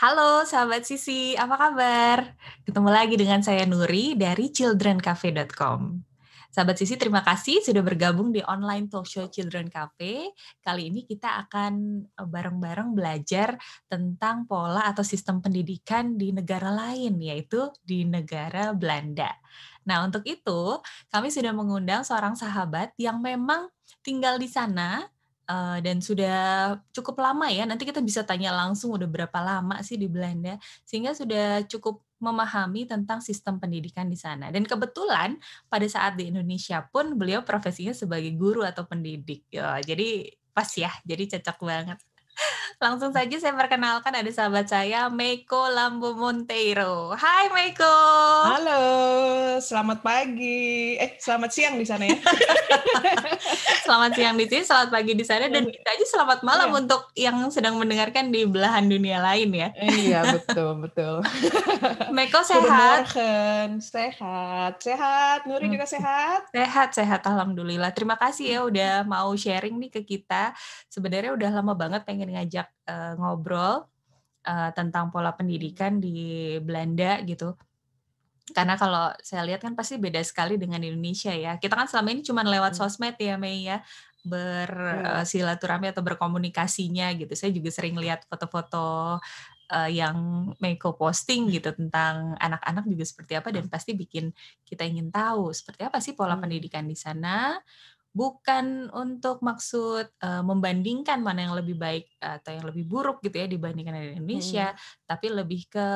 Halo sahabat Sisi, apa kabar? Ketemu lagi dengan saya Nuri dari childrencafe.com. Sahabat Sisi, terima kasih sudah bergabung di online talk show Children Cafe. Kali ini kita akan bareng-bareng belajar tentang pola atau sistem pendidikan di negara lain, yaitu di negara Belanda. Nah, untuk itu kami sudah mengundang seorang sahabat yang memang tinggal di sana, dan sudah cukup lama ya, nanti kita bisa tanya langsung udah berapa lama sih di Belanda, sehingga sudah cukup memahami tentang sistem pendidikan di sana. Dan kebetulan pada saat di Indonesia pun beliau profesinya sebagai guru atau pendidik. Ya, jadi pas ya, jadi cocok banget. Langsung saja saya perkenalkan ada sahabat saya, Meiko Lambo Monteiro. Hai Meiko. Halo, selamat pagi. Selamat siang di sana ya. Selamat siang di sini, selamat pagi di sana, dan kita aja selamat malam Iya. untuk yang sedang mendengarkan di belahan dunia lain ya. Iya, betul. Meiko sehat? Goedemorgen, sehat. Nuri juga sehat? Sehat, alhamdulillah. Terima kasih ya udah mau sharing nih ke kita. Sebenarnya udah lama banget pengen ngajak ngobrol tentang pola pendidikan di Belanda gitu. Karena kalau saya lihat kan pasti beda sekali dengan Indonesia ya. Kita kan selama ini cuma lewat sosmed ya, Mei ya, bersilaturahmi atau berkomunikasinya gitu. Saya juga sering lihat foto-foto yang Meiko posting gitu tentang anak-anak juga seperti apa, dan pasti bikin kita ingin tahu seperti apa sih pola pendidikan di sana. Bukan untuk maksud membandingkan mana yang lebih baik atau yang lebih buruk gitu ya dibandingkan dengan Indonesia, tapi lebih ke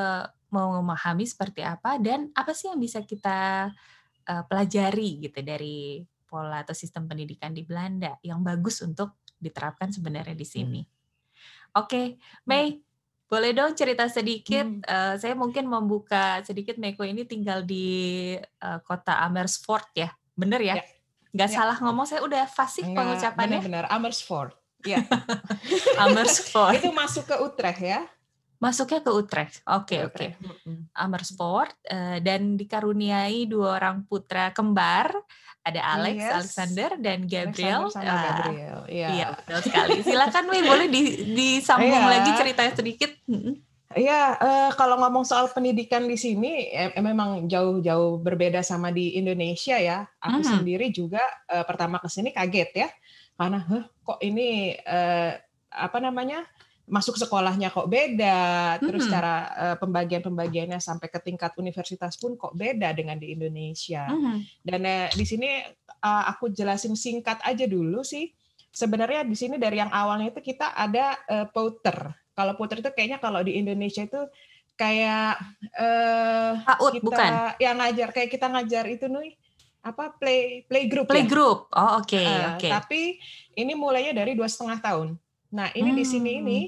mau memahami seperti apa dan apa sih yang bisa kita pelajari gitu dari pola atau sistem pendidikan di Belanda yang bagus untuk diterapkan sebenarnya di sini. Oke, Mei, boleh dong cerita sedikit. Saya mungkin membuka sedikit. Meiko ini tinggal di kota Amersfoort ya, bener ya? Ya. Nggak Ya. salah ngomong, saya udah fasih Enggak, pengucapannya. benar-benar Amersfoort. Ya. Amersfoort. Itu masuk ke Utrecht ya? Masuknya ke Utrecht. Oke. Amersfoort, dan dikaruniai 2 orang putra kembar, ada Alex, Yes. Alexander, dan Gabriel. Alexander sama Gabriel. Iya, betul sekali. Silakan, Mei, boleh disambung lagi ceritanya sedikit. Iya, kalau ngomong soal pendidikan di sini, memang jauh-jauh berbeda sama di Indonesia ya. Aku sendiri juga pertama ke sini kaget ya, karena kok ini masuk sekolahnya kok beda, terus cara pembagiannya sampai ke tingkat universitas pun kok beda dengan di Indonesia. Dan di sini aku jelasin singkat aja dulu sih. Sebenarnya di sini dari yang awalnya itu kita ada Pouter. Kalau Pouter itu kayaknya kalau di Indonesia itu kayak PAUD, kita bukan? yang ngajar, kayak kita ngajar itu nih apa playgroup ya. Playgroup. Oh, oke. Tapi ini mulainya dari 2,5 tahun. Nah, ini di sini ini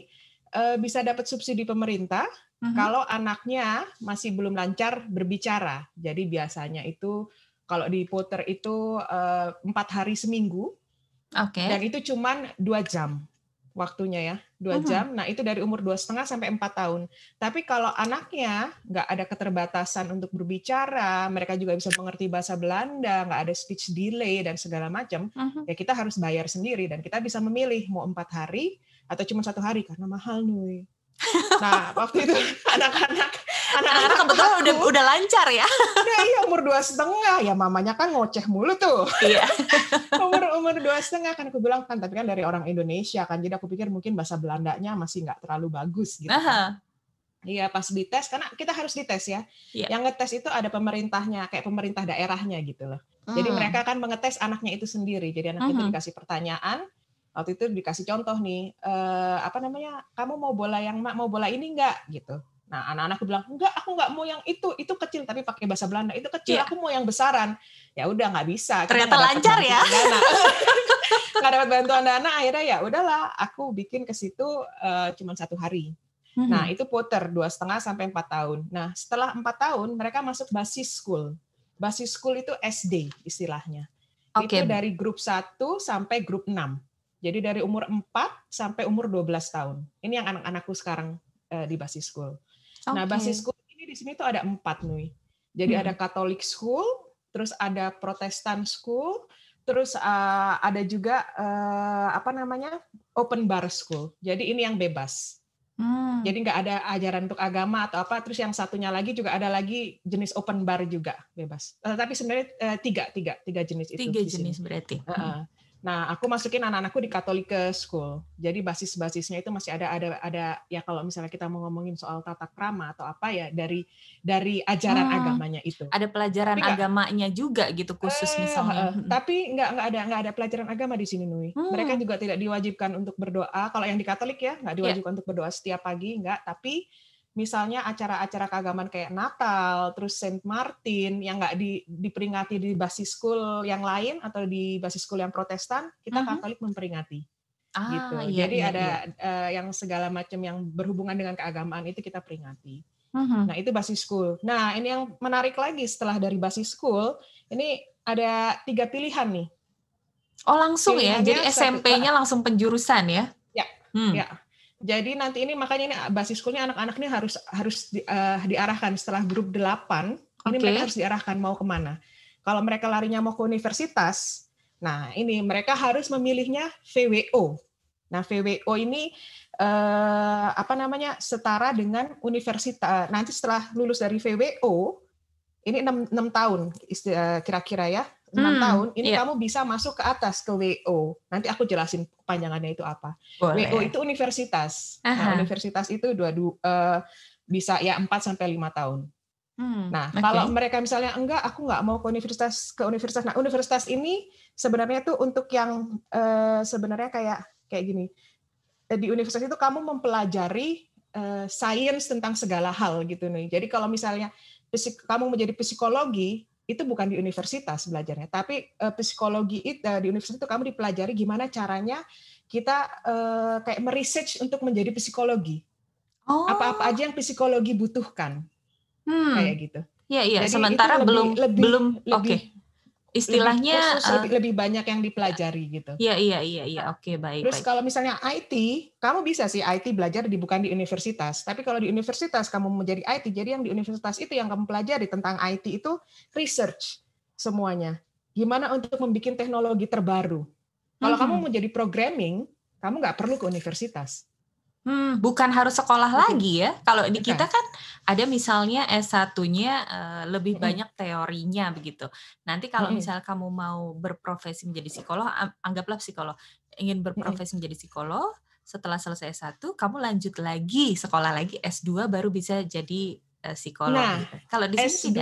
bisa dapat subsidi pemerintah kalau anaknya masih belum lancar berbicara. Jadi biasanya itu kalau di Pouter itu 4 hari seminggu. Dan itu cuman 2 jam waktunya ya, 2 jam. Nah, itu dari umur 2,5 sampai 4 tahun. Tapi kalau anaknya nggak ada keterbatasan untuk berbicara, mereka juga bisa mengerti bahasa Belanda, nggak ada speech delay dan segala macam, ya kita harus bayar sendiri dan kita bisa memilih mau 4 hari atau cuma 1 hari karena mahal nih. Nah, waktu itu anak-anak kebetulan udah lancar ya. Nah, iya umur 2,5 ya, mamanya kan ngoceh mulu tuh. Iya. umur 2,5 kan aku bilang kan, tapi kan dari orang Indonesia kan, jadi aku pikir mungkin bahasa Belandanya masih nggak terlalu bagus gitu. Iya, pas dites, karena kita harus dites ya. Yang ngetes itu ada pemerintahnya, kayak pemerintah daerahnya gitu loh. Jadi mereka akan mengetes anaknya itu sendiri. Jadi anak itu dikasih pertanyaan. Waktu itu dikasih contoh nih, kamu mau bola ini nggak gitu. Nah, anak-anakku bilang, enggak, aku nggak mau yang itu kecil, tapi pakai bahasa Belanda, itu kecil, aku mau yang besaran. Ya udah, nggak bisa. Ternyata lancar ya. Nggak dapat bantuan dana, akhirnya ya udahlah, aku bikin ke situ cuma 1 hari. Nah, itu Pouter 2,5 sampai 4 tahun. Nah, setelah 4 tahun, mereka masuk basis school. Basis school itu SD istilahnya. Itu dari grup 1 sampai grup 6. Jadi dari umur 4 sampai umur 12 tahun. Ini yang anak-anakku sekarang di basis school. Nah, basis school ini di sini tuh ada 4 nih. Jadi ada Catholic school, terus ada Protestant school, terus ada juga open bar school. Jadi ini yang bebas. Jadi nggak ada ajaran untuk agama atau apa. Terus yang satunya lagi juga ada lagi jenis open bar juga bebas. Tapi sebenarnya tiga jenis itu 3 di sini. jenis berarti. Nah, aku masukin anak-anakku di Catholic School. Jadi basis-basisnya itu masih ada ya, kalau misalnya kita mau ngomongin soal tata krama atau apa ya, dari ajaran agamanya itu. Ada pelajaran agamanya juga gitu khusus misalnya. Tapi nggak ada pelajaran agama di sini, Nui. Mereka juga tidak diwajibkan untuk berdoa. Kalau yang di Katolik ya nggak diwajibkan untuk berdoa setiap pagi, nggak. Tapi misalnya acara-acara keagamaan kayak Natal, terus Saint Martin yang nggak diperingati di basis school yang lain atau di basis school yang Protestan, kita Katolik memperingati. Gitu. Jadi ada yang segala macam yang berhubungan dengan keagamaan itu kita peringati. Nah, itu basis school. Nah, ini yang menarik lagi setelah dari basis school, ini ada 3 pilihan nih. Oh, langsung ya? Jadi SMP-nya langsung penjurusan ya? Ya. Jadi nanti ini makanya ini basis school-nya anak-anak ini harus diarahkan setelah grup 8, ini mereka harus diarahkan mau kemana. Kalau mereka larinya mau ke universitas, nah ini mereka harus memilihnya VWO. Nah, VWO ini setara dengan universitas. Nanti setelah lulus dari VWO, ini 6 tahun kira-kira ya. 6 tahun, ini kamu bisa masuk ke atas ke WO. Nanti aku jelasin kepanjangannya itu apa. Boleh. WO itu universitas. Nah, universitas itu bisa ya 4 sampai 5 tahun. Nah, kalau mereka misalnya enggak, aku nggak mau ke universitas. Nah, universitas ini sebenarnya itu untuk yang sebenarnya kayak gini. Di universitas itu kamu mempelajari sains tentang segala hal gitu nih. Jadi kalau misalnya kamu menjadi psikologi, itu bukan di universitas belajarnya, tapi psikologi di universitas itu kamu dipelajari gimana caranya kita kayak meresearch untuk menjadi psikologi. Apa-apa aja yang psikologi butuhkan. Kayak gitu. Iya. Jadi sementara belum istilahnya lebih banyak yang dipelajari gitu. Iya. Oke, baik. Terus kalau misalnya IT, kamu bisa sih IT belajar bukan di universitas. Tapi kalau di universitas kamu menjadi IT, jadi yang di universitas itu yang kamu pelajari tentang IT itu research semuanya. Gimana untuk membuat teknologi terbaru. Kalau kamu mau jadi programming, kamu nggak perlu ke universitas. Bukan harus sekolah lagi ya. Kalau di kita kan ada misalnya S1-nya lebih banyak teorinya begitu. Nanti kalau misalnya kamu mau berprofesi menjadi psikolog, anggaplah psikolog, ingin berprofesi menjadi psikolog, setelah selesai S1, kamu lanjut lagi, sekolah lagi S2 baru bisa jadi psikolog. Nah, gitu. Kalau di sini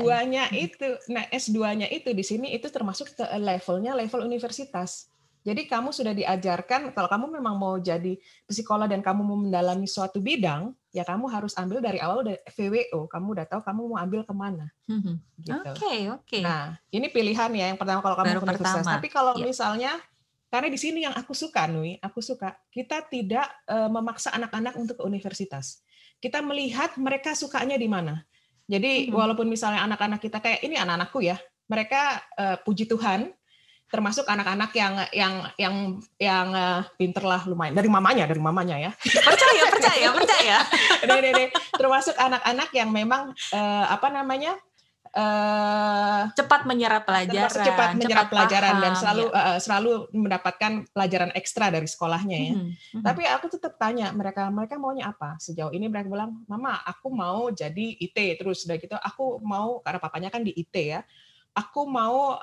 S2-nya itu di sini itu termasuk level universitas. Jadi kamu sudah diajarkan, kalau kamu memang mau jadi psikolog dan kamu mau mendalami suatu bidang, ya kamu harus ambil dari awal dari VWO. Kamu udah tahu kamu mau ambil kemana. Gitu. Oke. Nah, ini pilihan ya yang pertama kalau kamu ke universitas. Tapi kalau misalnya, karena di sini yang aku suka, kita tidak memaksa anak-anak untuk ke universitas. Kita melihat mereka sukanya di mana. Jadi walaupun misalnya anak-anak kita kayak ini anak-anakku ya, mereka puji Tuhan, termasuk anak-anak yang pinter lah lumayan dari mamanya ya. Percaya. Termasuk anak-anak yang memang cepat menyerap pelajaran, dan selalu mendapatkan pelajaran ekstra dari sekolahnya ya. Tapi aku tetap tanya mereka maunya apa? Sejauh ini mereka bilang, "Mama, aku mau jadi IT." Terus udah gitu, aku mau karena papanya kan di IT ya. Aku mau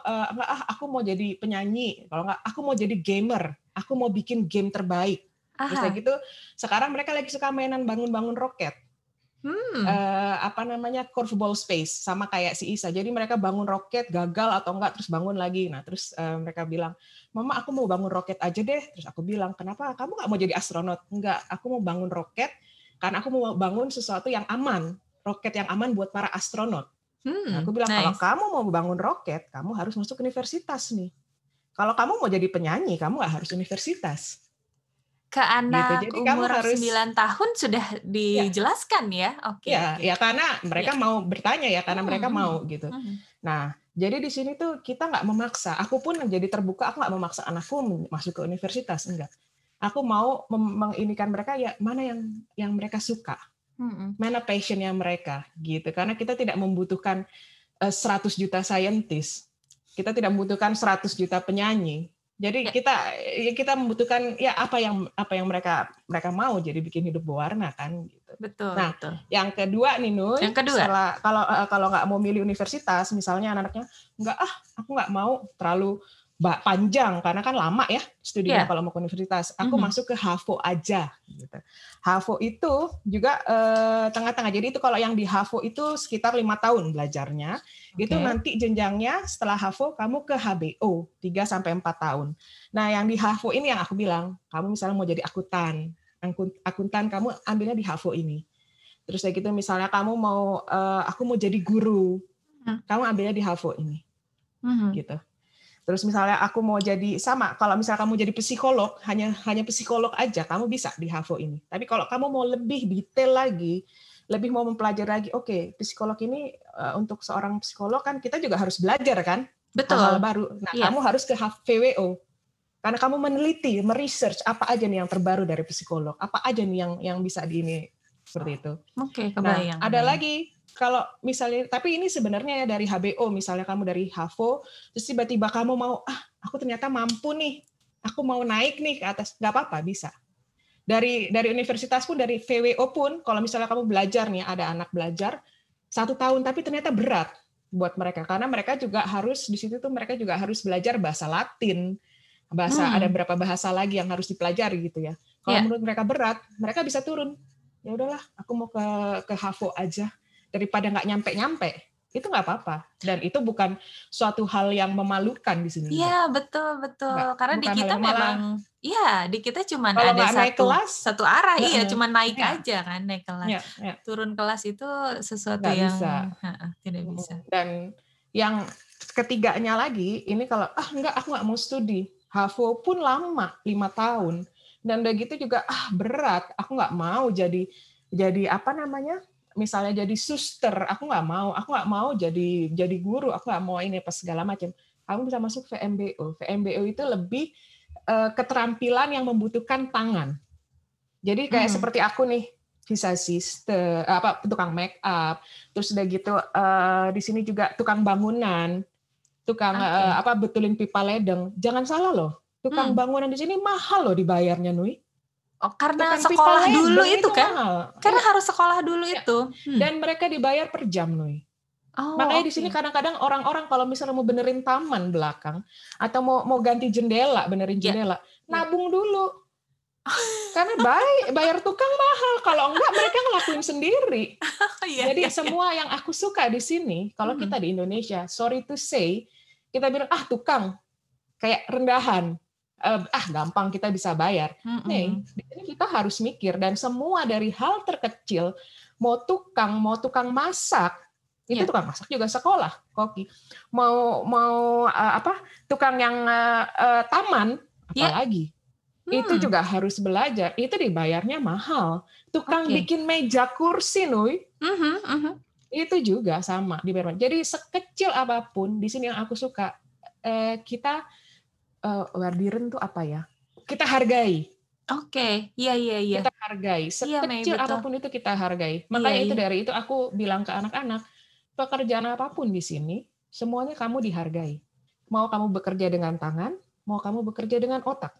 jadi penyanyi, kalau nggak aku mau jadi gamer, aku mau bikin game terbaik. Terus kayak gitu, sekarang mereka lagi suka mainan bangun-bangun roket. Curveball space, sama kayak si Isa. Jadi mereka bangun roket, gagal atau enggak, terus bangun lagi. Nah, terus mereka bilang, "Mama, aku mau bangun roket aja deh." Terus aku bilang, "Kenapa? Kamu nggak mau jadi astronot?" "Enggak, aku mau bangun roket karena aku mau bangun sesuatu yang aman, roket yang aman buat para astronot." Nah, aku bilang, kalau kamu mau bangun roket, kamu harus masuk universitas nih. Kalau kamu mau jadi penyanyi, kamu nggak harus universitas. Ke anak Jadi umur 9 tahun sudah dijelaskan ya? Oke. Ya, karena mereka mau bertanya ya, karena mereka mau gitu. Nah, jadi di sini tuh kita nggak memaksa. Aku pun jadi terbuka, aku nggak memaksa anakku masuk ke universitas, enggak. Aku mau menginikan mereka ya mana yang mereka suka. Mana passion-nya mereka gitu, karena kita tidak membutuhkan 100 juta saintis, kita tidak membutuhkan 100 juta penyanyi, Jadi Ya, kita membutuhkan ya apa yang mereka mau, jadi bikin hidup berwarna kan gitu. betul, Nah, betul. yang kedua nih Nuy, Yang kedua? setelah kalau nggak mau milih universitas, misalnya anak-anaknya nggak aku nggak mau terlalu panjang karena kan lama ya studinya Ya. kalau mau ke universitas. Aku Mhm. masuk ke HAVO aja gitu. HAVO itu juga tengah-tengah. Jadi itu kalau yang di HAVO itu sekitar 5 tahun belajarnya. Itu Oke. nanti jenjangnya setelah HAVO kamu ke HBO 3 sampai 4 tahun. Nah, yang di HAVO ini yang aku bilang, kamu misalnya mau jadi akuntan. Akuntan kamu ambilnya di HAVO ini. Terus kayak gitu misalnya kamu mau aku mau jadi guru. Mhm. Kamu ambilnya di HAVO ini. Mhm. Gitu. Terus misalnya aku mau jadi sama, kalau misalnya kamu jadi psikolog, hanya psikolog aja, kamu bisa di HAVO ini. Tapi kalau kamu mau lebih detail lagi, lebih mau mempelajari lagi, oke, psikolog ini untuk seorang psikolog kan kita juga harus belajar kan hal-hal Betul. baru. Nah, Iya. kamu harus ke VWO karena kamu meneliti, meresearch apa aja nih yang terbaru dari psikolog, apa aja nih yang bisa di ini seperti itu. Oke, Nah, kebayang, ada kebayang. lagi kalau misalnya, tapi ini sebenarnya ya dari HBO, misalnya kamu dari HAVO, terus tiba-tiba kamu mau, aku ternyata mampu nih, aku mau naik nih ke atas, nggak apa-apa, bisa. Dari universitas pun, dari VWO pun, kalau misalnya kamu belajar nih, ada anak belajar 1 tahun, tapi ternyata berat buat mereka, karena mereka juga harus, di situ tuh mereka juga harus belajar bahasa Latin, ada Hmm. berapa bahasa lagi yang harus dipelajari gitu ya. Kalau Ya. menurut mereka berat, mereka bisa turun. Ya udahlah, aku mau ke HAVO aja daripada nggak nyampe-nyampe. Itu nggak apa-apa. Dan itu bukan suatu hal yang memalukan di sini, Iya, enggak. betul, betul. Enggak, Karena di bukan hal kita yang memang malah di kita cuman kalau ada nggak naik satu kelas, satu arah, iya, heeh, cuman naik ya, aja kan, naik kelas. ya, ya, Turun kelas itu sesuatu nggak yang bisa. heeh, tidak bisa. Dan yang ketiganya lagi, ini kalau enggak, aku nggak mau studi. HAVO pun lama, 5 tahun. Dan udah gitu juga berat. Aku nggak mau jadi apa namanya? Misalnya jadi suster, aku nggak mau. Aku nggak mau jadi guru. Aku nggak mau ini pas segala macam. Kamu bisa masuk VMBO. VMBO itu lebih keterampilan yang membutuhkan tangan. Jadi kayak Mhm. seperti aku nih, bisa sister, tukang make up, terus udah gitu di sini juga tukang bangunan, tukang Oke. betulin pipa ledeng. Jangan salah loh, tukang Hmm. bangunan di sini mahal loh dibayarnya, Nui. Oh, karena Tukang pipa sekolah dulu ledeng itu itu kan? mahal. Karena Iya, harus sekolah dulu iya. itu. Dan mereka dibayar per jam, Nui. Oh, Makanya di sini oke. kadang-kadang orang-orang kalau misalnya mau benerin taman belakang atau mau ganti jendela, benerin Ya. jendela, Ya. nabung dulu. Karena bayar tukang mahal, kalau enggak mereka ngelakuin sendiri. Iya, Jadi iya, iya. semua yang aku suka di sini, kalau Mhm. kita di Indonesia, sorry to say, kita bilang tukang, kayak rendahan, gampang kita bisa bayar. Nih, Mhm. di sini kita harus mikir, dan semua dari hal terkecil, mau tukang masak, itu Ya. tukang masak juga sekolah, koki. Mau tukang yang taman, Ya. apalagi itu Hmm. juga harus belajar. Itu dibayarnya mahal. Tukang Oke. bikin meja kursi, Nuy, Mhm, mhm. itu juga sama dibayar. Jadi sekecil apapun di sini yang aku suka, kita Wardiren tuh apa ya? Kita hargai. Oke. Iya, iya, iya. Kita hargai. Iya, Mei, Sekecil betul. apapun itu kita hargai. Iya, Makanya itu iya. dari itu aku bilang ke anak-anak, pekerjaan apapun di sini, semuanya kamu dihargai. Mau kamu bekerja dengan tangan, mau kamu bekerja dengan otak.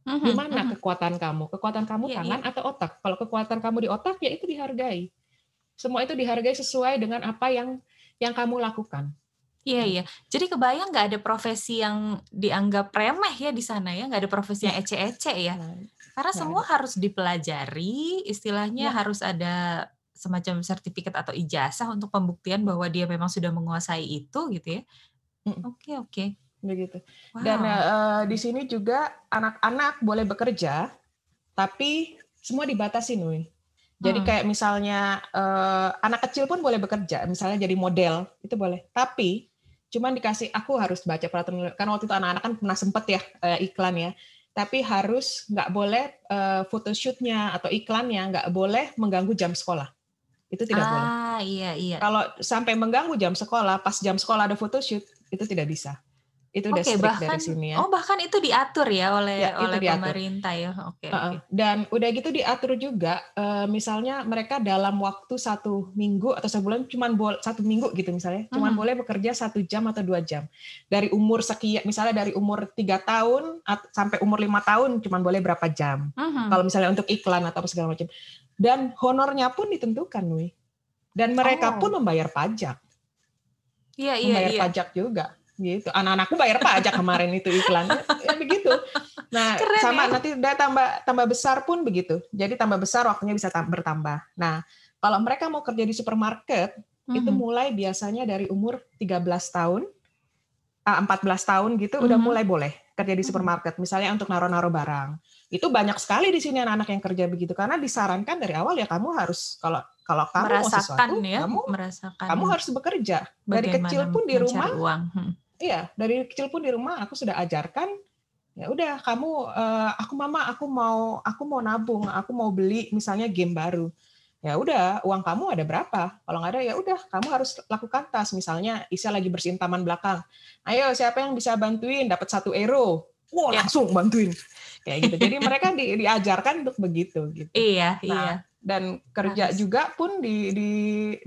Di Mhm, mana mhm. kekuatan kamu? Kekuatan kamu Iya, iya. tangan atau otak? Kalau kekuatan kamu di otak, ya itu dihargai. Semua itu dihargai sesuai dengan apa yang kamu lakukan. Iya, iya. Gitu. Jadi kebayang nggak ada profesi yang dianggap remeh ya di sana ya, nggak ada profesi Ya, yang ece-ece ya? Karena nggak semua ada. harus dipelajari, istilahnya Ya, harus ada semacam sertifikat atau ijazah untuk pembuktian bahwa dia memang sudah menguasai itu gitu ya. mm, Oke, oke. begitu. Dan Wow. di sini juga anak-anak boleh bekerja, tapi semua dibatasi, Nui. Jadi Hmm. kayak misalnya anak kecil pun boleh bekerja, misalnya jadi model, itu boleh. Tapi cuman dikasih, aku harus baca peraturan, karena waktu itu anak-anak kan pernah sempet ya iklan ya. Tapi harus nggak boleh photoshootnya atau iklannya nggak boleh mengganggu jam sekolah. Itu tidak boleh. Iya, iya. Kalau sampai mengganggu jam sekolah, pas jam sekolah ada photoshoot, itu tidak bisa. Itu udah Oke, strict dari bahkan sini ya. bahkan itu diatur ya Ya, itu oleh diatur. pemerintah ya? Oke oke. Dan udah gitu diatur juga, misalnya mereka dalam waktu 1 minggu atau sebulan cuman 1 minggu gitu misalnya, cuman boleh bekerja 1 jam atau 2 jam. Dari umur sekian, misalnya dari umur 3 tahun sampai umur 5 tahun cuman boleh berapa jam. Kalau misalnya untuk iklan atau apa segala macam. Dan honornya pun ditentukan, Wi. Dan mereka pun Oh. membayar pajak. Iya iya Membayar iya. pajak juga, gitu. Anak-anakku bayar pajak kemarin itu iklannya, ya begitu. Nah, Keren sama ya. nanti udah tambah besar pun begitu. Jadi tambah besar waktunya bisa bertambah. Nah, kalau mereka mau kerja di supermarket, itu mulai biasanya dari umur 13 tahun, 14 tahun gitu udah mulai boleh kerja di supermarket. Misalnya untuk naruh-naruh barang. Itu banyak sekali di sini anak-anak yang kerja begitu karena disarankan dari awal ya kamu harus kalau kamu mau Merasakan sesuatu, ya, kamu harus bekerja. Dari bagaimana kecil pun di mencari rumah, uang. iya, dari kecil pun di rumah aku sudah ajarkan, ya udah kamu, aku mau nabung, aku mau beli misalnya game baru. Ya udah, uang kamu ada berapa? Kalau nggak ada, ya udah kamu harus lakukan tas. Misalnya Isya lagi bersihin taman belakang. Ayo siapa yang bisa bantuin? Dapat 1 euro. Wah, Ya. langsung bantuin. Kayak gitu. Jadi mereka diajarkan untuk begitu gitu. Iya, Nah, iya. dan kerja Harus. juga pun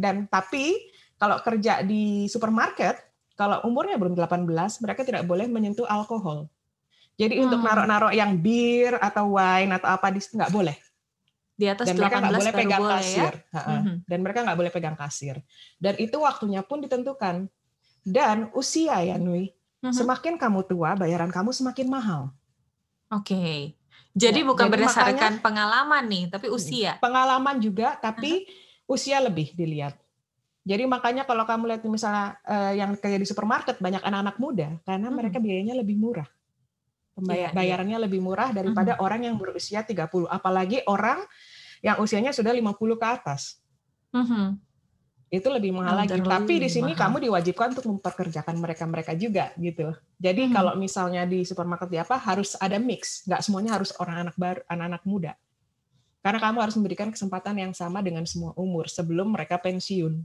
dan tapi kalau kerja di supermarket, kalau umurnya belum 18, mereka tidak boleh menyentuh alkohol. Jadi untuk naruh-naruh yang bir atau wine atau apa nggak boleh. Di atas Dan mereka nggak 18 boleh baru pegang boleh ya? kasir. Dan mereka nggak boleh pegang kasir. Dan itu waktunya pun ditentukan. Dan usia ya, Nui. Semakin kamu tua, bayaran kamu semakin mahal. Oke. Jadi Ya, bukan jadi makanya berdasarkan pengalaman nih, tapi usia. pengalaman juga, tapi usia lebih dilihat. Jadi makanya kalau kamu lihat misalnya yang kerja di supermarket banyak anak-anak muda, karena mereka biayanya lebih murah. Iya, iya. Bayarannya lebih murah daripada orang yang berusia 30. Apalagi orang yang usianya sudah 50 ke atas. Itu lebih mahal lagi. Elderly Tapi di lebih sini mahal. kamu diwajibkan untuk mempekerjakan mereka juga gitu. Jadi kalau misalnya di supermarket harus ada mix, nggak semuanya harus anak-anak muda. Karena kamu harus memberikan kesempatan yang sama dengan semua umur sebelum mereka pensiun.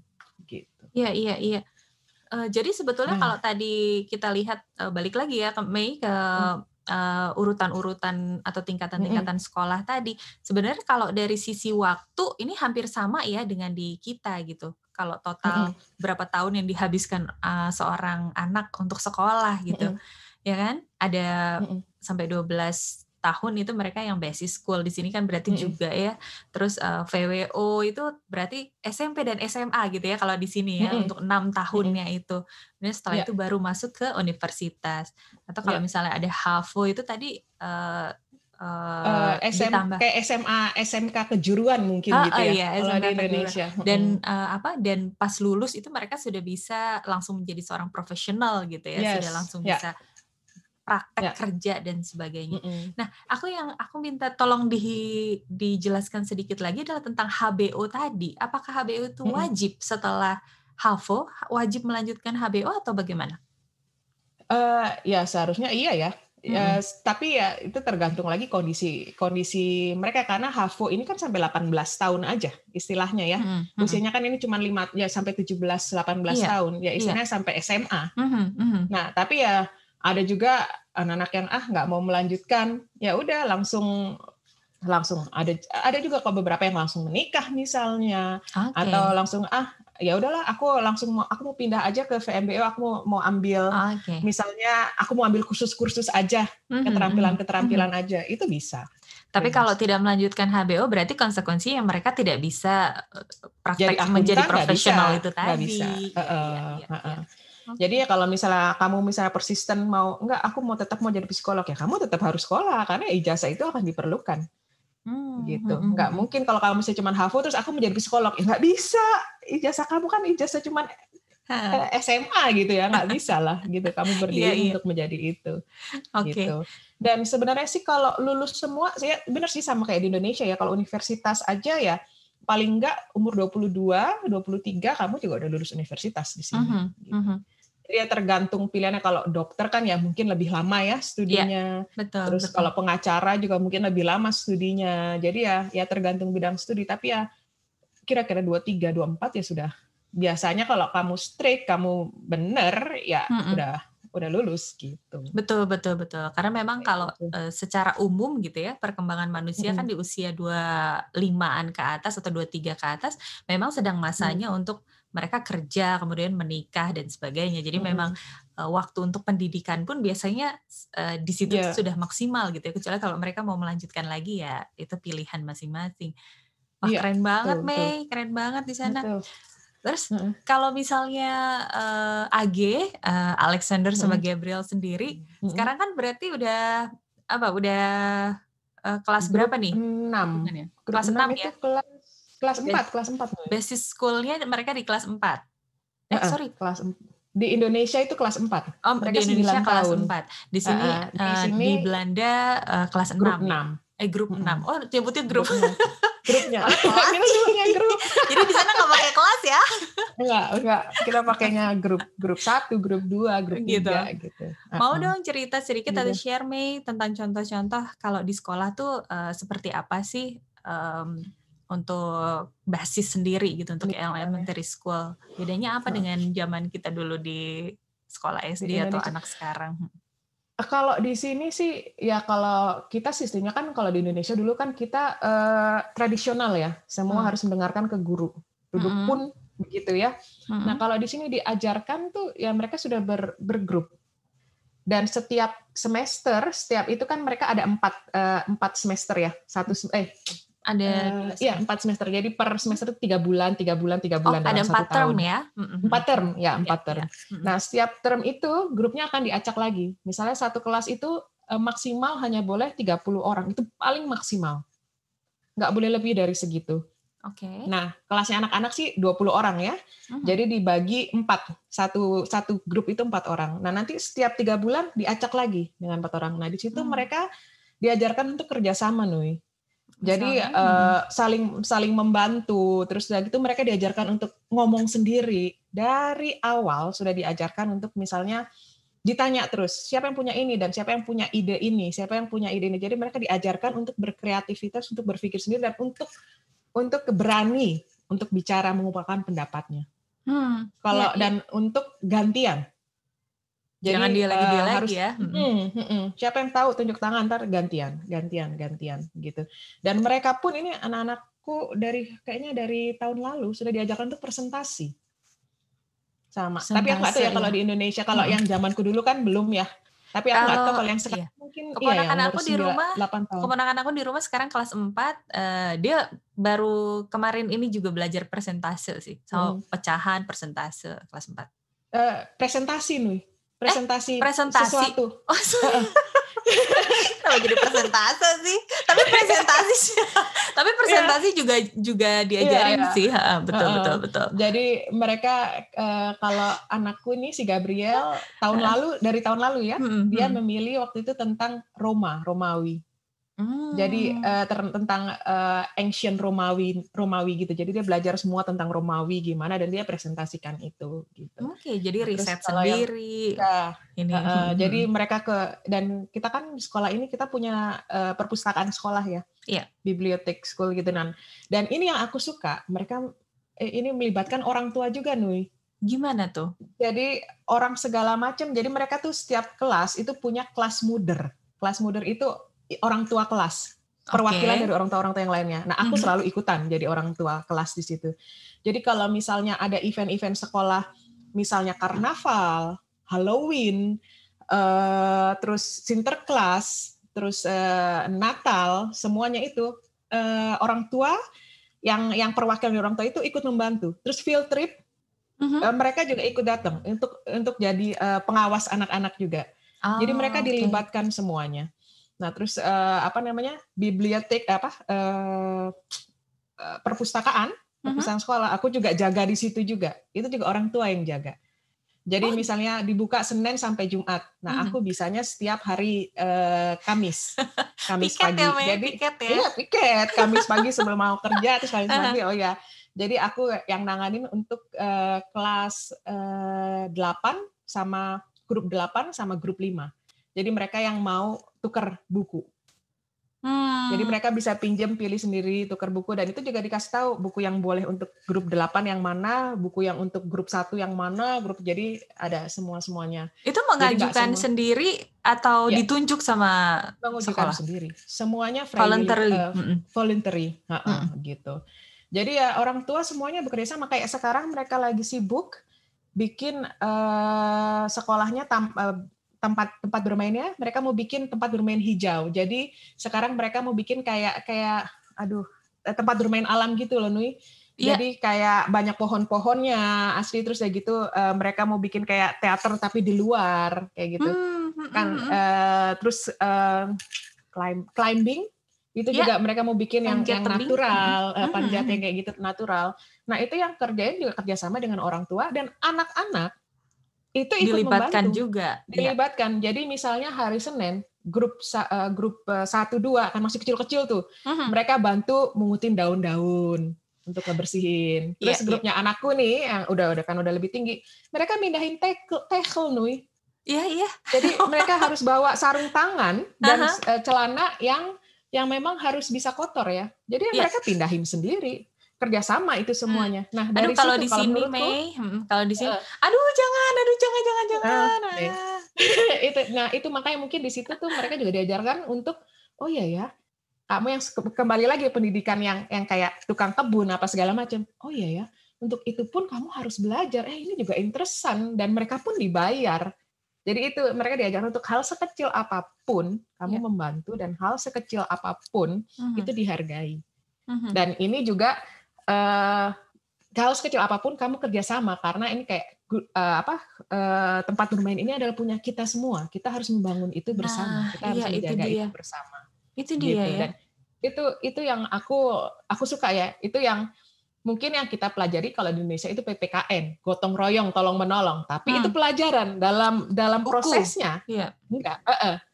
Gitu. Iya, iya, iya. Jadi sebetulnya kalau tadi kita lihat balik lagi ya ke Mei ke urutan-urutan atau tingkatan-tingkatan sekolah tadi, sebenarnya kalau dari sisi waktu ini hampir sama ya dengan di kita gitu. Kalau total berapa tahun yang dihabiskan seorang anak untuk sekolah gitu, ya kan? Ada sampai 12 tahun itu mereka yang basic school di sini kan berarti juga ya. Terus VWO itu berarti SMP dan SMA gitu ya kalau di sini ya untuk 6 tahunnya itu. Dan setelah itu baru masuk ke universitas. Atau kalau misalnya ada HAVO itu tadi ditambah kayak SMA, SMK kejuruan mungkin gitu ya. Iya, Kalau SMK di kejuruan. Indonesia. Dan pas lulus itu mereka sudah bisa langsung menjadi seorang profesional gitu ya, sudah langsung bisa praktek kerja dan sebagainya. Nah, aku minta tolong dijelaskan sedikit lagi adalah tentang HBO tadi. Apakah HBO itu wajib setelah HAVO, wajib melanjutkan HBO atau bagaimana? Ya seharusnya iya ya. Tapi ya itu tergantung lagi kondisi mereka karena HAVO ini kan sampai 18 tahun aja istilahnya ya. Usianya kan ini cuma sampai 17-18 tahun. Ya istilahnya sampai SMA. Nah, tapi ya ada juga anak-anak yang nggak mau melanjutkan, ya udah langsung ada juga kok beberapa yang langsung menikah misalnya, atau langsung ya udahlah aku mau pindah aja ke VMBO, aku mau ambil misalnya aku mau ambil kursus-kursus aja, keterampilan aja, itu bisa. Tapi kalau tidak melanjutkan HBO berarti konsekuensinya mereka tidak bisa praktek menjadi profesional itu tadi. Nggak bisa. Jadi ya kalau misalnya kamu persisten aku tetap mau jadi psikolog, ya kamu tetap harus sekolah karena ijazah itu akan diperlukan. Gitu. Nggak mungkin kalau kamu misalnya cuma HAVO terus aku menjadi psikolog, ya nggak bisa. Ijazah kamu kan ijazah cuma SMA gitu ya, nggak bisa lah gitu. Kamu berdiri untuk menjadi itu. Gitu. Dan sebenarnya sih kalau lulus semua, saya benar sih sama kayak di Indonesia ya, kalau universitas aja ya paling nggak umur 22, 23 kamu juga udah lulus universitas di sini. Gitu. Jadi ya tergantung pilihannya. Kalau dokter kan ya mungkin lebih lama ya studinya. Terus kalau pengacara juga mungkin lebih lama studinya. Jadi ya tergantung bidang studi. Tapi ya kira-kira 23, 24 ya sudah. Biasanya kalau kamu strict, kamu bener, ya udah lulus gitu. Betul. Karena memang kalau Gitu. secara umum gitu ya, perkembangan manusia kan Mm-mm. di usia 25-an ke atas atau 23 ke atas memang sedang masanya untuk mereka kerja, kemudian menikah dan sebagainya. Jadi memang waktu untuk pendidikan pun biasanya di situ tuh Yeah. sudah maksimal gitu ya. Kecuali kalau mereka mau melanjutkan lagi ya itu pilihan masing-masing. Wah, Iya, keren banget, betul. Mei. Keren banget di sana. Betul. Terus kalau misalnya AG, Alexander sama Gabriel sendiri, sekarang kan berarti udah kelas Grup berapa nih? 6. Grup Kelas 6 6 itu ya? kelas 4. Basis school-nya mereka di kelas 4. Sorry. Di Indonesia itu kelas 4. Oh, Mereka di Indonesia 9 kelas tahun. 4. Di sini di Belanda kelas 6 grup 6. ya? Grup 6. Oh, nyebutnya grup. Grupnya. Kelas. Kita sebutnya grup. Jadi di sana nggak pakai kelas ya? Enggak. Kita pakainya grup 1, grup 2, grup 3 gitu. Mau dong cerita sedikit gitu. atau share, Mei, tentang contoh-contoh kalau di sekolah tuh seperti apa sih untuk basis sendiri gitu, untuk elementary school. Bedanya apa dengan zaman kita dulu di sekolah SD atau anak sekarang? Kalau di sini sih, ya kalau kita sistemnya kan kalau di Indonesia dulu kan kita tradisional ya, semua harus mendengarkan ke guru. Duduk pun begitu ya. Nah kalau di sini diajarkan tuh ya mereka sudah bergrup. Dan setiap semester, setiap itu kan mereka ada 4 semester ya. Ada 4 semester. Jadi per semester 3 bulan dalam 1 tahun. Ada 4 term ya? 4 term. Nah, setiap term itu grupnya akan diacak lagi. Misalnya satu kelas itu maksimal hanya boleh 30 orang. Itu paling maksimal. Nggak boleh lebih dari segitu. Nah, kelasnya anak-anak sih 20 orang ya. Jadi dibagi 4. Satu grup itu 4 orang. Nah, nanti setiap 3 bulan diacak lagi dengan 4 orang. Nah, di situ mereka diajarkan untuk kerjasama, Nui. Jadi saling membantu, terus udah gitu mereka diajarkan untuk ngomong sendiri. Dari awal sudah diajarkan untuk misalnya ditanya terus, siapa yang punya ini dan siapa yang punya ide ini, siapa yang punya ide ini. Jadi mereka diajarkan untuk berkreativitas, untuk berpikir sendiri dan untuk berani untuk bicara mengungkapkan pendapatnya. Dan untuk gantian. Jadi jangan dia harus, lagi ya. Siapa yang tahu tunjuk tangan, ntar gantian gitu. Dan mereka pun ini anak-anakku kayaknya dari tahun lalu sudah diajarkan untuk presentasi. Sama. Tapi aku nggak tahu ya kalau di Indonesia, kalau yang zamanku dulu kan belum ya. Tapi aku nggak tahu kalau yang sekarang mungkin keponakan aku di rumah sekarang kelas 4, dia baru kemarin ini juga belajar presentase sih, sama pecahan presentase kelas 4. Presentasi Nui. Presentasi sesuatu. Kalau jadi presentase sih, tapi presentasi juga diajarin sih, betul. Jadi mereka kalau anakku ini si Gabriel dari tahun lalu ya, dia memilih waktu itu tentang Romawi. Jadi tentang ancient Romawi gitu. Jadi dia belajar semua tentang Romawi gimana dan dia presentasikan itu gitu. Jadi riset sendiri. Jadi mereka dan kita kan di sekolah ini kita punya perpustakaan sekolah ya. Bibliotek school gitu dan ini yang aku suka, mereka ini melibatkan orang tua juga, Nui. Gimana tuh? Jadi orang segala macam. Jadi mereka tuh setiap kelas itu punya kelas muder. Kelas muder itu orang tua kelas, perwakilan dari orang tua yang lainnya. Nah, aku selalu ikutan jadi orang tua kelas di situ. Jadi kalau misalnya ada event-event sekolah, misalnya karnaval, Halloween, terus Sinterklas, terus Natal, semuanya itu orang tua yang perwakilan dari orang tua itu ikut membantu. Terus field trip, mereka juga ikut datang untuk jadi pengawas anak-anak juga. Jadi mereka dilibatkan semuanya. Nah, terus bibliotek perpustakaan sekolah, aku juga jaga di situ juga. Itu juga orang tua yang jaga. Jadi misalnya dibuka Senin sampai Jumat. Nah, aku bisanya setiap hari Kamis pagi. Jadi piket Kamis pagi sebelum mau kerja, terus Kamis pagi Jadi aku yang nanganin untuk kelas 8 sama grup 8 sama grup 5. Jadi mereka yang mau tukar buku. Jadi Hmm. mereka bisa pinjam, pilih sendiri, tukar buku, dan itu juga dikasih tahu buku yang boleh untuk grup 8 yang mana, buku yang untuk grup 1 yang mana, jadi ada semua-semuanya. Itu Jadi nggak mengajukan semua sendiri atau ya, ditunjuk sama mengujikan sekolah? sendiri. Semuanya Voluntarily? voluntary, Mhm. gitu. Jadi ya orang tua semuanya bekerja sama. Kayak sekarang mereka lagi sibuk bikin sekolahnya tempat bermainnya, mereka mau bikin tempat bermain hijau. Jadi sekarang mereka mau bikin kayak tempat bermain alam gitu loh, Nui. Iya. Jadi kayak banyak pohon-pohonnya asli, terus kayak gitu mereka mau bikin kayak teater tapi di luar kayak gitu. Mhm Kan mhm. terus climbing itu Iya, juga mereka mau bikin yang panjat tebing. Mhm. natural, Mhm panjat mhm. yang kayak gitu natural. Nah, itu yang kerjain juga kerjasama dengan orang tua dan anak-anak itu ikut Dilibatkan membantu, juga, ya. dilibatkan. Jadi misalnya hari Senin grup 1, 2 kan masih kecil-kecil tuh. Mhm. Mereka bantu mungutin daun-daun untuk ngebersihin. Iya Terus iya. grupnya anakku nih yang udah lebih tinggi, mereka mindahin tekel, Nui. Iya iya. Jadi mereka harus bawa sarung tangan dan Ah. celana yang memang harus bisa kotor ya. Jadi Iya. mereka pindahin sendiri, kerjasama itu Mmm. semuanya. Nah Aduh dari kalau situ di kalau sini menurutku, Mei, kalau di sini, heeh, aduh jangan jangan, nih, ah. itu makanya mungkin di situ tuh mereka juga diajarkan untuk, oh iya ya, kamu yang kembali lagi pendidikan yang kayak tukang kebun apa segala macam. Oh iya ya, untuk itu pun kamu harus belajar. Ini juga interesan dan mereka pun dibayar. Jadi itu mereka diajarkan untuk hal sekecil apapun kamu Iya. membantu dan hal sekecil apapun Mhm itu dihargai. mhm. Dan ini juga hal sekecil apapun kamu kerjasama karena ini kayak tempat bermain ini adalah punya kita semua. Kita harus membangun itu bersama. Nah, Kita iya harus itu menjaga dia. itu bersama Itu dia gitu. ya. Dan itu yang aku suka ya. Itu yang mungkin yang kita pelajari kalau di Indonesia itu PPKN, gotong royong, tolong menolong. Tapi itu Mmm. pelajaran dalam Buku. prosesnya Iya. enggak.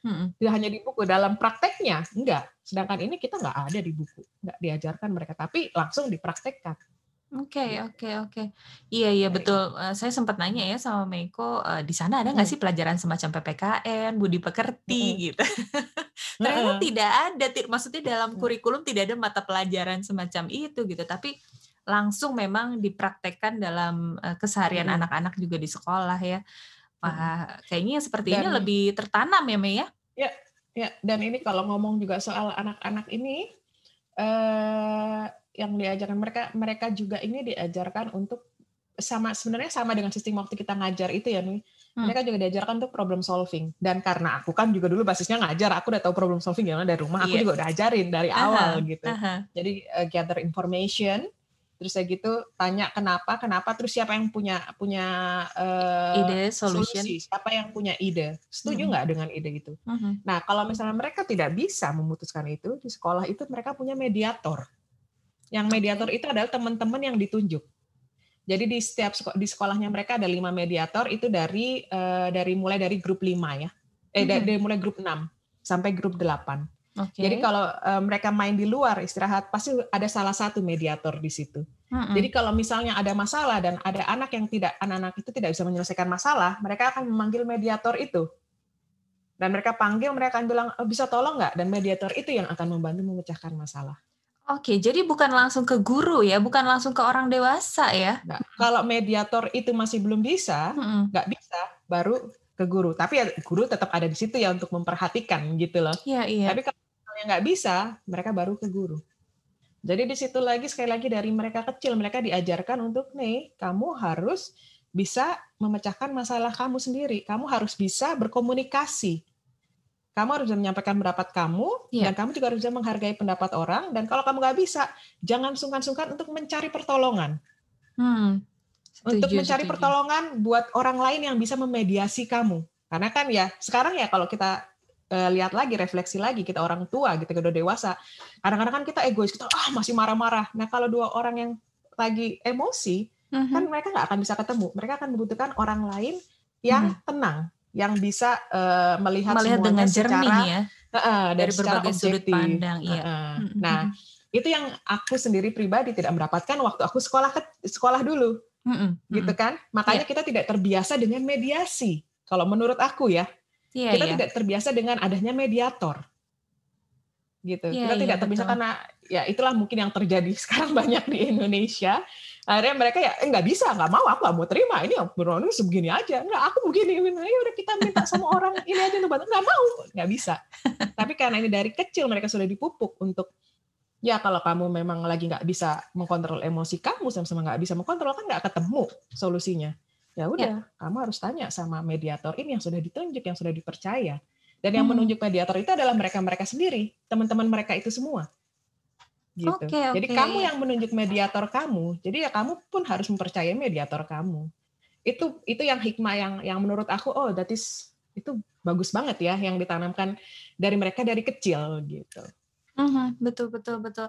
Mhm. Tidak hanya di buku, dalam prakteknya enggak. Sedangkan ini kita nggak ada di buku, nggak diajarkan mereka, tapi langsung dipraktekkan. Oke Gitu. oke oke. Iya iya Kayak betul, gitu. saya sempat nanya ya sama Meiko, di sana ada nggak Mhm, sih pelajaran semacam PPKN, budi pekerti mhm, gitu. Ternyata heeh, tidak ada, maksudnya dalam mhm, kurikulum tidak ada mata pelajaran semacam itu gitu, tapi langsung memang dipraktekkan dalam, keseharian mhm, anak-anak juga di sekolah ya. mhm. Wah, kayaknya yang seperti ini Dan lebih tertanam ya, Mei, ya? ya, ya, dan ini kalau ngomong juga soal anak-anak ini, eee, yang diajarkan mereka mereka juga ini diajarkan untuk sebenarnya sama dengan sistem waktu kita ngajar itu ya, Nui. Mmm, Mereka juga diajarkan untuk problem solving. Dan karena aku kan juga dulu basisnya ngajar, aku udah tahu problem solving gimana dari rumah, aku iya. juga udah ajarin dari awal Ah gitu. hah. Jadi gather information, terus kayak gitu tanya kenapa, terus siapa yang punya punya Ide, solution. solusi, siapa yang punya ide. Setuju Mhm nggak dengan ide itu? mhm. Nah, kalau misalnya mereka tidak bisa memutuskan itu, di sekolah itu mereka punya mediator. Yang mediator Oke. itu adalah teman-teman yang ditunjuk. Jadi di setiap di sekolahnya mereka ada 5 mediator itu mulai dari grup 5 ya. Mhm. Dari mulai grup 6 sampai grup 8. Jadi Oke. kalau mereka main di luar istirahat pasti ada salah satu mediator di situ. Jadi Mhm. kalau misalnya ada masalah dan ada anak-anak itu tidak bisa menyelesaikan masalah, mereka akan memanggil mediator itu. Dan mereka panggil, mereka akan bilang, bisa tolong nggak? Dan mediator itu yang akan membantu memecahkan masalah. Oke, jadi bukan langsung ke guru ya, bukan langsung ke orang dewasa ya? Nah, kalau mediator itu masih belum bisa, Mhm. nggak bisa, baru ke guru. Tapi ya guru tetap ada di situ ya untuk memperhatikan gitu loh. Iya iya. Tapi kalau misalnya nggak bisa, mereka baru ke guru. Jadi di situ lagi sekali lagi dari mereka kecil mereka diajarkan untuk nih kamu harus bisa memecahkan masalah kamu sendiri. Kamu harus bisa berkomunikasi. Kamu harus bisa menyampaikan pendapat kamu dan Iya. kamu juga harus bisa menghargai pendapat orang. Dan kalau kamu nggak bisa, jangan sungkan-sungkan untuk mencari pertolongan. Hmm. Untuk Setuju mencari setuju. pertolongan buat orang lain yang bisa memediasi kamu. Karena kan ya sekarang ya kalau kita lihat lagi, refleksi lagi, kita orang tua gitu, kita udah dewasa, kadang-kadang kan kita egois, kita masih marah-marah. Nah kalau dua orang yang lagi emosi, kan Mhm mereka nggak akan bisa ketemu. Mereka akan membutuhkan orang lain yang mhm. tenang, yang bisa melihat Melihat semuanya dengan jernih secara ya, dan dari secara berbagai sudut objektif. pandang, iya. Mhm Nah, mhm. itu yang aku sendiri pribadi tidak mendapatkan waktu aku sekolah dulu. Mhm Gitu mhm. kan? Iya. Makanya kita tidak terbiasa dengan mediasi. Kalau menurut aku ya, Iya kita iya. tidak terbiasa dengan adanya mediator. gitu. Iya, Kita iya, tidak terbiasa betul. karena ya itulah mungkin yang terjadi sekarang banyak di Indonesia. Akhirnya mereka ya nggak bisa, nggak mau, aku nggak mau terima ini benar sebegini aja, nggak aku begini, ya udah kita minta sama orang ini aja untuk bantu, nggak mau, nggak bisa. Tapi karena ini dari kecil mereka sudah dipupuk untuk ya kalau kamu memang lagi nggak bisa mengkontrol emosi kamu sama-sama nggak bisa mengkontrol kan nggak ketemu solusinya. Ya Ya. udah, kamu harus tanya sama mediator ini yang sudah ditunjuk, yang sudah dipercaya. Dan yang Mhm. menunjuk mediator itu adalah mereka-mereka sendiri, teman-teman mereka itu semua. Gitu. Oke, Jadi oke. kamu yang menunjuk mediator kamu, jadi ya kamu pun harus mempercayai mediator kamu. Itu yang hikmah yang menurut aku itu bagus banget ya yang ditanamkan dari mereka dari kecil gitu. Betul, betul, betul.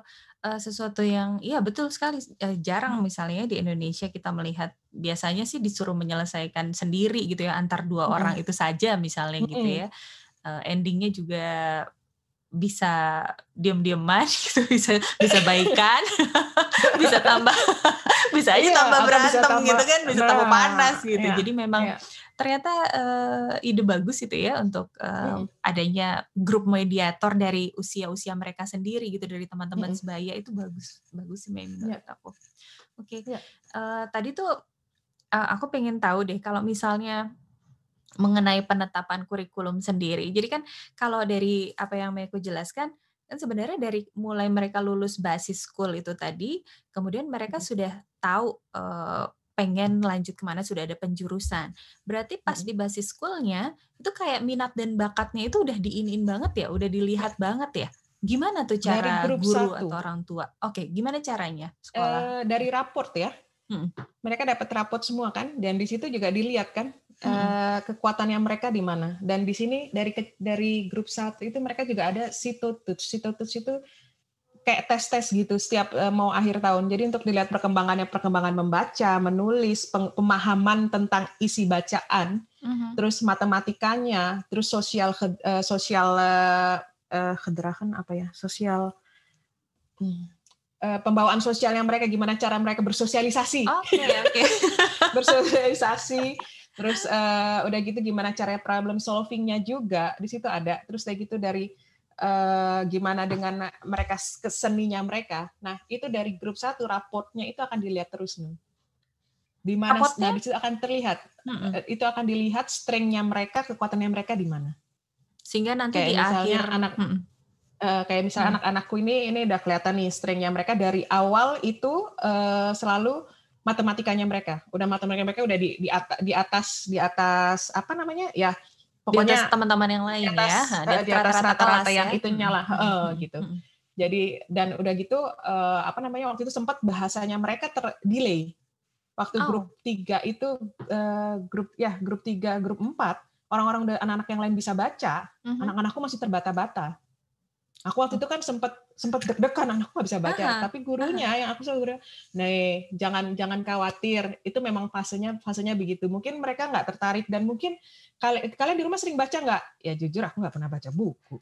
Sesuatu yang iya betul sekali, jarang misalnya di Indonesia kita melihat biasanya sih disuruh menyelesaikan sendiri gitu ya, antar 2 orang Mhm, itu saja misalnya gitu mhm. ya. Ending-nya juga bisa diam-diaman gitu, bisa baikan, bisa tambah bisa aja Iya, tambah atau bisa berantem tambah gitu kan, bisa tambah panas gitu. iya, Jadi memang iya, ternyata, ide bagus itu ya untuk, mhm, adanya grup mediator dari usia-usia mereka sendiri gitu, dari teman-teman mhm, sebaya itu bagus bagus sih iya, menurut aku. Oke, iya, tadi tuh, aku pengen tahu deh kalau misalnya mengenai penetapan kurikulum sendiri. Jadi kan kalau dari apa yang Meiko jelaskan, kan sebenarnya dari mulai mereka lulus basis school itu tadi, kemudian mereka mhm, sudah tahu, pengen lanjut kemana sudah ada penjurusan. Berarti pas mhm. di basis school-nya, itu kayak minat dan bakatnya itu udah diiniin banget ya, udah Ya, dilihat banget ya? Gimana tuh dari cara grup guru satu, atau orang tua? Oke, gimana caranya sekolah? dari raport ya, Mhm, mereka dapat raport semua kan, dan di situ juga dilihat kan, mhm. kekuatannya mereka di mana. Dan di sini dari grup satu itu mereka juga ada Citotuts. Citotuts itu kayak tes-tes gitu setiap mau akhir tahun. Jadi untuk dilihat perkembangan membaca, menulis, pemahaman tentang isi bacaan, Mhm. terus matematikanya, terus sosial gedrakan apa ya? Sosial pembawaan sosialnya mereka gimana cara mereka bersosialisasi. Oke, oke. Bersosialisasi, terus udah gitu gimana cara problem solving-nya juga di situ ada. Terus kayak gitu dari gimana dengan mereka keseninya mereka. Nah, itu dari grup satu raportnya itu akan dilihat terus nih. Di mana nah Rapotnya? di situ akan terlihat Mhm. itu akan dilihat strength-nya mereka, kekuatannya mereka di mana. Sehingga nanti Kayak di misalnya akhir mhm, kayak misalnya mhm. anak-anakku ini udah kelihatan nih strength-nya mereka dari awal itu selalu matematikanya mereka. Udah matematika mereka udah di atas apa namanya? Ya, Di atas pokoknya teman-teman yang lain ya, di di atas rata-rata rata-rata kelas yang ya. itunya Mhm, lah, mhm, mhm, gitu. mhm. Jadi dan udah gitu apa namanya? Waktu itu sempat bahasanya mereka delay. Waktu Oh, grup 3 itu grup 3, grup 4 orang-orang udah anak-anak yang lain bisa baca, mhm. anak-anakku masih terbata-bata. Aku waktu Oh, itu kan sempet deg-degan, anakku nggak bisa baca, ah tapi gurunya yang aku selalu bilang, "Nih, jangan jangan khawatir, itu memang fasenya fasenya begitu." Mungkin mereka nggak tertarik dan mungkin kalian di rumah sering baca nggak? Ya jujur aku nggak pernah baca buku.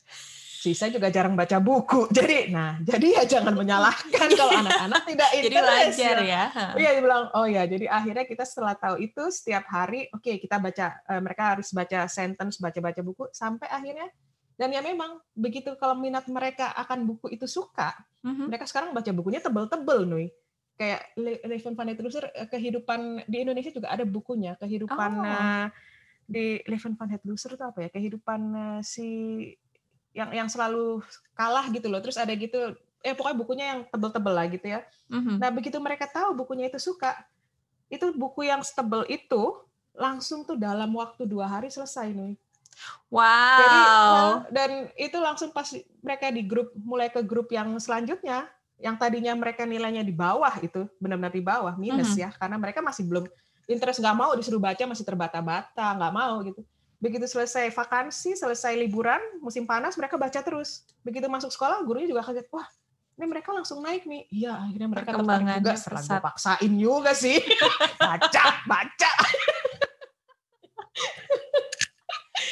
Saya juga jarang baca buku. Jadi ya jangan menyalahkan kalau anak-anak tidak jadi interest wajar ya. ya, heeh. Iya, dia bilang, "Oh ya, jadi akhirnya kita setelah tahu itu setiap hari, oke kita baca, mereka harus baca sentence, baca-baca buku sampai akhirnya dan ya memang begitu kalau minat mereka akan buku itu suka, Mhm. mereka sekarang baca bukunya tebel-tebel nih. Kayak Leven van der Leeuwen, kehidupan di Indonesia juga ada bukunya, kehidupan, Oh, di Leven van der Leeuwen itu apa ya, kehidupan, si yang selalu kalah gitu loh, terus ada gitu, pokoknya bukunya yang tebel-tebel lah gitu ya. mhm. Nah begitu mereka tahu bukunya itu suka, itu buku yang setebel itu, langsung tuh dalam waktu 2 hari selesai nih. Jadi Wow. dan itu langsung pas mereka di grup mulai ke grup yang selanjutnya, yang tadinya mereka nilainya di bawah itu, benar-benar di bawah, minus Mhm. ya, karena mereka masih belum interest, nggak mau disuruh baca, masih terbata-bata, nggak mau gitu. Begitu selesai vakansi, selesai liburan, musim panas, mereka baca terus. Begitu masuk sekolah, gurunya juga kaget, "Wah, ini mereka langsung naik nih." Iya, akhirnya mereka tertarik juga Perkembangannya setelah gue pesat. paksain juga sih. Baca, baca,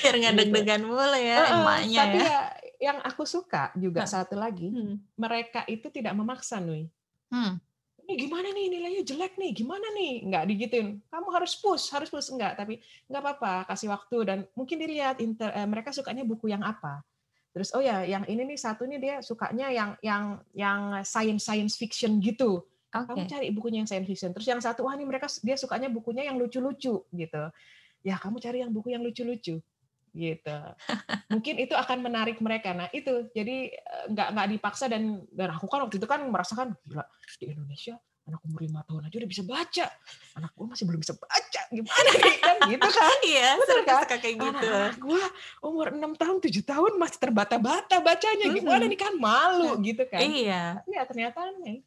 Biar nggak gitu. deg-degan mulu ya emaknya Tapi ya. ya yang aku suka juga Heeh. satu lagi, Mhm. mereka itu tidak memaksa nih. Mmm. "Ini gimana nih nilainya jelek nih, gimana nih?" Nggak digituin, "Kamu harus push," enggak, tapi nggak apa-apa, kasih waktu dan mungkin dilihat mereka sukanya buku yang apa. Terus oh ya, yang ini nih satu nih dia sukanya yang science fiction gitu. Kamu Oke. cari bukunya yang science fiction. Terus yang satu, wah ini dia sukanya bukunya yang lucu-lucu gitu. Ya kamu cari yang buku yang lucu-lucu gitu. Mungkin itu akan menarik mereka. Nah itu jadi nggak dipaksa dan aku kan waktu itu kan merasakan gila di Indonesia anak umur 5 tahun aja udah bisa baca, anak gue masih belum bisa baca, gimana nih kan gitu kan? Iya, Bener kan? suka kayak gitu. Anak gue umur 6 tahun 7 tahun masih terbata-bata bacanya, gimana nih kan, malu gitu kan? Iya. Tapi ya ternyata nih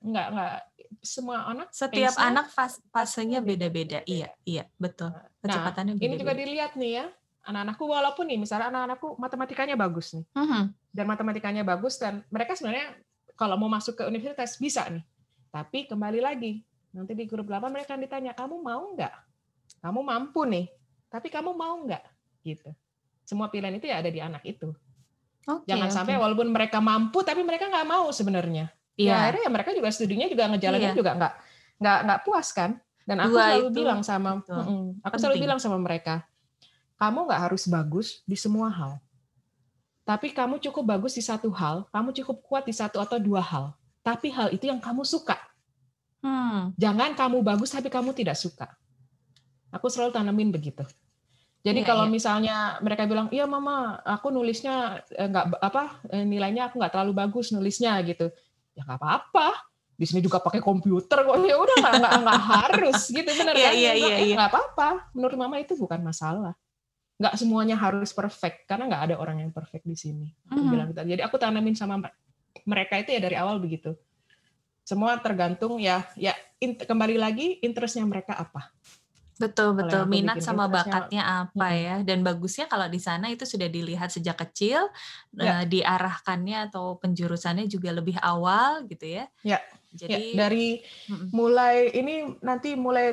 nggak semua anak Setiap pace-nya anak fasenya beda-beda. Iya, betul. Nah, Kecepatannya ini juga beda-beda. dilihat nih ya, anak-anakku walaupun nih misalnya anak-anakku matematikanya bagus nih, dan matematikanya bagus dan mereka sebenarnya kalau mau masuk ke universitas bisa nih. Tapi kembali lagi, nanti di grup 8 mereka akan ditanya, kamu mau nggak? Kamu mampu nih, tapi kamu mau nggak? Gitu. Semua pilihan itu ya ada di anak itu. Jangan sampai walaupun mereka mampu, tapi mereka nggak mau sebenarnya. Ya akhirnya ya mereka juga studinya juga ngejalanin juga nggak puas kan. Dan aku selalu bilang sama mereka, kamu nggak harus bagus di semua hal. Tapi kamu cukup bagus di satu hal, kamu cukup kuat di satu atau dua hal. Tapi hal itu yang kamu suka. Jangan kamu bagus tapi kamu tidak suka. Aku selalu tanamin begitu. Jadi kalau misalnya mereka bilang, iya mama, aku nulisnya nilainya aku nggak terlalu bagus nulisnya gitu. Ya nggak apa-apa. Di sini juga pakai komputer kok, ya udah nggak harus gitu, benar kan? Nggak apa-apa. Menurut mama itu bukan masalah. Nggak semuanya harus perfect karena nggak ada orang yang perfect di sini. Aku bilang gitu. Jadi aku tanamin sama mereka itu ya dari awal begitu. Semua tergantung ya kembali lagi interestnya mereka apa. Betul, minat sama bakatnya apa ya, dan bagusnya kalau di sana itu sudah dilihat sejak kecil, diarahkannya atau penjurusannya juga lebih awal gitu ya. Jadi dari mulai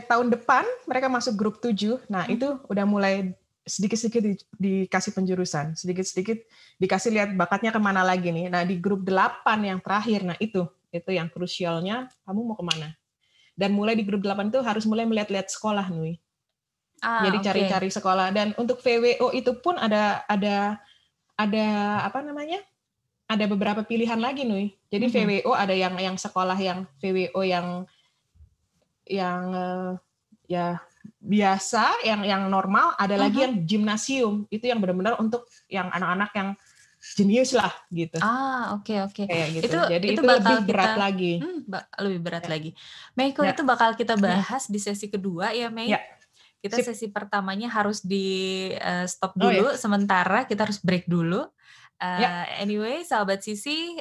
tahun depan mereka masuk grup 7. Nah, itu udah mulai sedikit-sedikit dikasih penjurusan, sedikit-sedikit dikasih lihat bakatnya kemana lagi nih. Nah, di grup 8 yang terakhir, nah itu yang krusialnya, kamu mau kemana? Dan mulai di grup 8 itu harus mulai melihat-lihat sekolah, Nui. Jadi cari-cari sekolah. Dan untuk VWO itu pun ada apa namanya? Ada beberapa pilihan lagi, Nui. Jadi VWO ada yang sekolah yang VWO yang ya biasa, yang normal, ada lagi yang gimnasium. Itu yang benar-benar untuk yang anak-anak yang jenius lah gitu. Oke. Kayak gitu. Jadi itu lebih berat lagi. Lebih berat lagi. Meiko, itu bakal kita bahas di sesi kedua ya, Mei. Kita sesi pertamanya harus di stop dulu sementara, kita harus break dulu. Anyway, sahabat Sisi,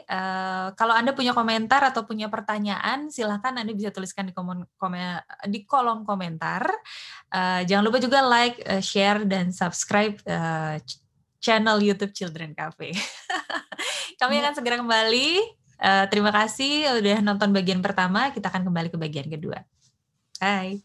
kalau Anda punya komentar atau punya pertanyaan, silahkan Anda bisa tuliskan di kolom komentar. Jangan lupa juga like, share, dan subscribe channel YouTube Children Cafe. Kami akan segera kembali. Terima kasih udah nonton bagian pertama. Kita akan kembali ke bagian kedua. Bye.